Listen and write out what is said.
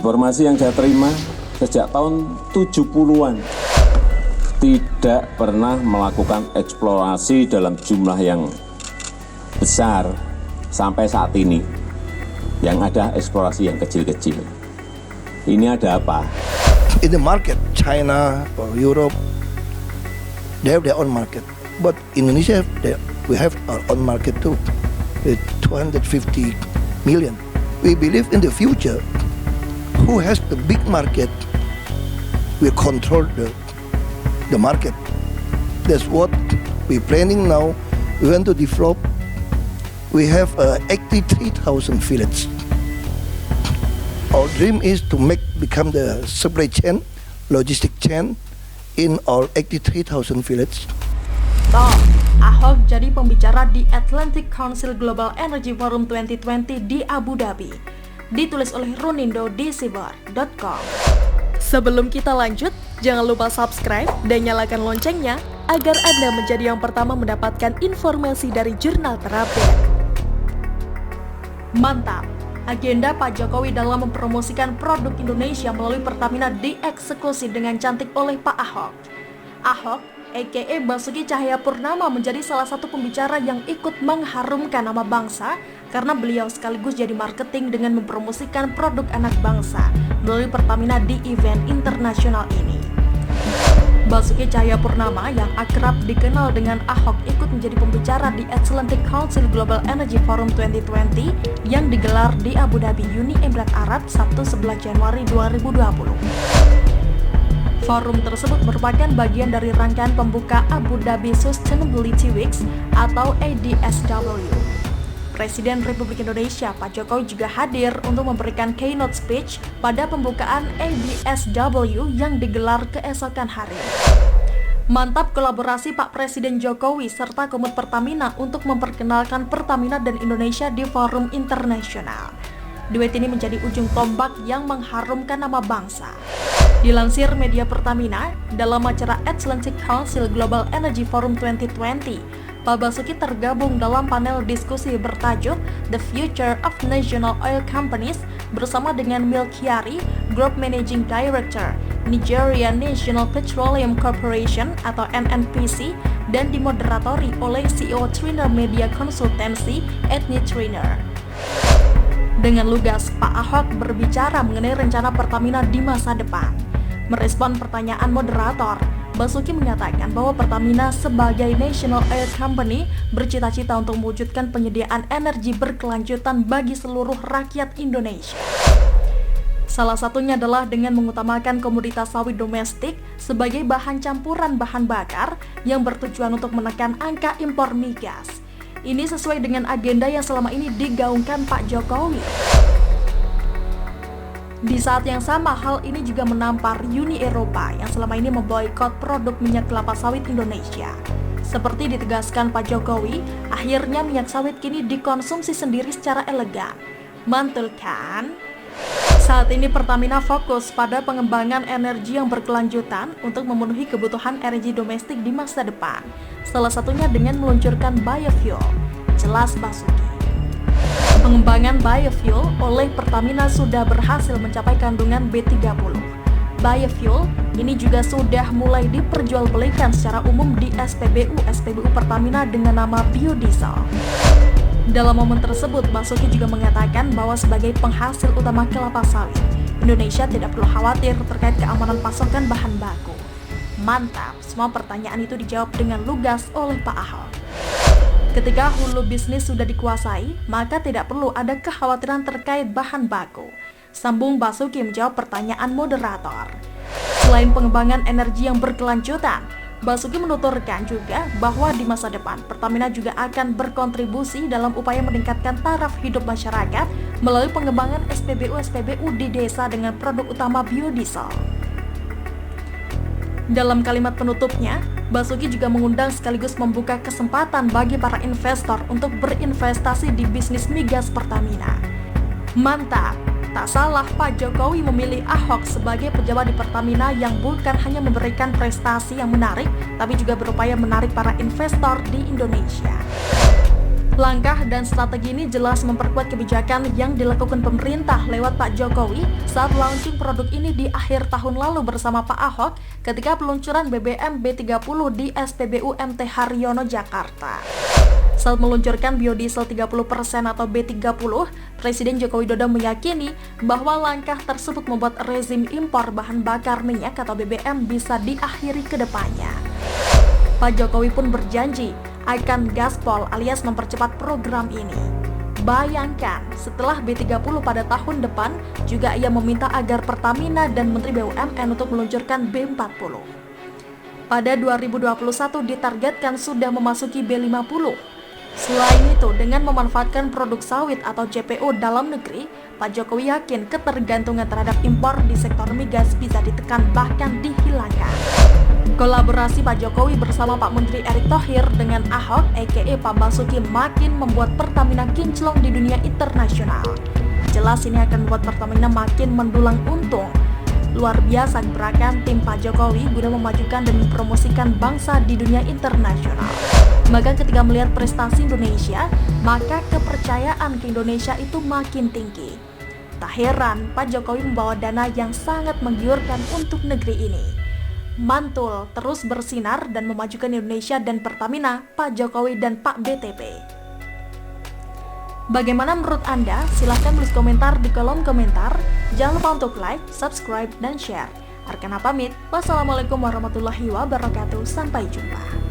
Informasi yang saya terima sejak tahun 70-an tidak pernah melakukan eksplorasi dalam jumlah yang besar sampai saat ini. Yang ada eksplorasi yang kecil-kecil. Ini ada apa? In the market, China or Europe, they have their own market. But Indonesia, we have our own market too, with 250 million. We believe in the future, who has the big market will control the market. That's what we're planning now. We want to develop. We have 83,000 villages. Our dream is to become the supply chain, logistic chain in all 83,000 villages. Ahok jadi pembicara di Atlantic Council Global Energy Forum 2020 di Abu Dhabi. Ditulis oleh Runindo di sibar.com. Sebelum kita lanjut, jangan lupa subscribe dan nyalakan loncengnya agar Anda menjadi yang pertama mendapatkan informasi dari jurnal terupdate. Mantap! Agenda Pak Jokowi dalam mempromosikan produk Indonesia melalui Pertamina dieksekusi dengan cantik oleh Pak Ahok. Ahok, a.k.a. Basuki Cahayapurnama, menjadi salah satu pembicara yang ikut mengharumkan nama bangsa karena beliau sekaligus jadi marketing dengan mempromosikan produk anak bangsa melalui Pertamina di event internasional ini. Basuki Cahayapurnama yang akrab dikenal dengan Ahok ikut menjadi pembicara di Atlantic Council Global Energy Forum 2020 yang digelar di Abu Dhabi, Uni Emirat Arab, Sabtu 11 Januari 2020. Forum tersebut merupakan bagian dari rangkaian pembuka Abu Dhabi Sustainability Weeks atau ADSW. Presiden Republik Indonesia Pak Jokowi juga hadir untuk memberikan keynote speech pada pembukaan ADSW yang digelar keesokan hari. Mantap kolaborasi Pak Presiden Jokowi serta Komut Pertamina untuk memperkenalkan Pertamina dan Indonesia di forum internasional. Duet ini menjadi ujung tombak yang mengharumkan nama bangsa. Dilansir media Pertamina, dalam acara Atlantic Council Global Energy Forum 2020, Pak Basuki tergabung dalam panel diskusi bertajuk The Future of National Oil Companies bersama dengan Milkyari, Group Managing Director, Nigeria National Petroleum Corporation atau NNPC, dan dimoderatori oleh CEO Triner Media Consultancy, Ethni Triner. Dengan lugas, Pak Ahok berbicara mengenai rencana Pertamina di masa depan. Merespon pertanyaan moderator, Basuki menyatakan bahwa Pertamina sebagai National Oil Company bercita-cita untuk mewujudkan penyediaan energi berkelanjutan bagi seluruh rakyat Indonesia. Salah satunya adalah dengan mengutamakan komoditas sawit domestik sebagai bahan campuran bahan bakar yang bertujuan untuk menekan angka impor migas. Ini sesuai dengan agenda yang selama ini digaungkan Pak Jokowi. Di saat yang sama, hal ini juga menampar Uni Eropa yang selama ini memboikot produk minyak kelapa sawit Indonesia. Seperti ditegaskan Pak Jokowi, akhirnya minyak sawit kini dikonsumsi sendiri secara elegan. Mantul kan? Saat ini Pertamina fokus pada pengembangan energi yang berkelanjutan untuk memenuhi kebutuhan energi domestik di masa depan. Salah satunya dengan meluncurkan biofuel. Jelas Basuki. Pengembangan biofuel oleh Pertamina sudah berhasil mencapai kandungan B30. Biofuel ini juga sudah mulai diperjualbelikan secara umum di SPBU Pertamina dengan nama biodiesel. Dalam momen tersebut, Basuki juga mengatakan bahwa sebagai penghasil utama kelapa sawit, Indonesia tidak perlu khawatir terkait keamanan pasokan bahan baku. Mantap, semua pertanyaan itu dijawab dengan lugas oleh Pak Ahok. Ketika hulu bisnis sudah dikuasai, maka tidak perlu ada kekhawatiran terkait bahan baku. Sambung Basuki menjawab pertanyaan moderator. Selain pengembangan energi yang berkelanjutan, Basuki menuturkan juga bahwa di masa depan Pertamina juga akan berkontribusi dalam upaya meningkatkan taraf hidup masyarakat melalui pengembangan SPBU di desa dengan produk utama biodiesel. Dalam kalimat penutupnya, Basuki juga mengundang sekaligus membuka kesempatan bagi para investor untuk berinvestasi di bisnis migas Pertamina. Mantap! Tak salah Pak Jokowi memilih Ahok sebagai pejabat di Pertamina yang bukan hanya memberikan prestasi yang menarik, tapi juga berupaya menarik para investor di Indonesia. Langkah dan strategi ini jelas memperkuat kebijakan yang dilakukan pemerintah lewat Pak Jokowi saat launching produk ini di akhir tahun lalu bersama Pak Ahok ketika peluncuran BBM B30 di SPBU MT Haryono, Jakarta. Saat meluncurkan biodiesel 30% atau B30, Presiden Joko Widodo meyakini bahwa langkah tersebut membuat rezim impor bahan bakar minyak atau BBM bisa diakhiri ke depannya. Pak Jokowi pun berjanji akan gaspol alias mempercepat program ini. Bayangkan, setelah B30 pada tahun depan, juga ia meminta agar Pertamina dan Menteri BUMN untuk meluncurkan B40. Pada 2021 ditargetkan sudah memasuki B50. Selain itu, dengan memanfaatkan produk sawit atau CPO dalam negeri, Pak Jokowi yakin ketergantungan terhadap impor di sektor migas bisa ditekan bahkan dihilangkan. Kolaborasi Pak Jokowi bersama Pak Menteri Erick Thohir dengan Ahok aka Pak Basuki makin membuat Pertamina kinclong di dunia internasional. Jelas ini akan membuat Pertamina makin mendulang untung. Luar biasa gerakan tim Pak Jokowi guna memajukan dan mempromosikan bangsa di dunia internasional. Maka ketika melihat prestasi Indonesia, maka kepercayaan ke Indonesia itu makin tinggi. Tak heran Pak Jokowi membawa dana yang sangat menggiurkan untuk negeri ini. Mantul terus bersinar dan memajukan Indonesia dan Pertamina, Pak Jokowi dan Pak BTP. Bagaimana menurut Anda? Silahkan tulis komentar di kolom komentar. Jangan lupa untuk like, subscribe, dan share. Arkana pamit. Wassalamualaikum warahmatullahi wabarakatuh. Sampai jumpa.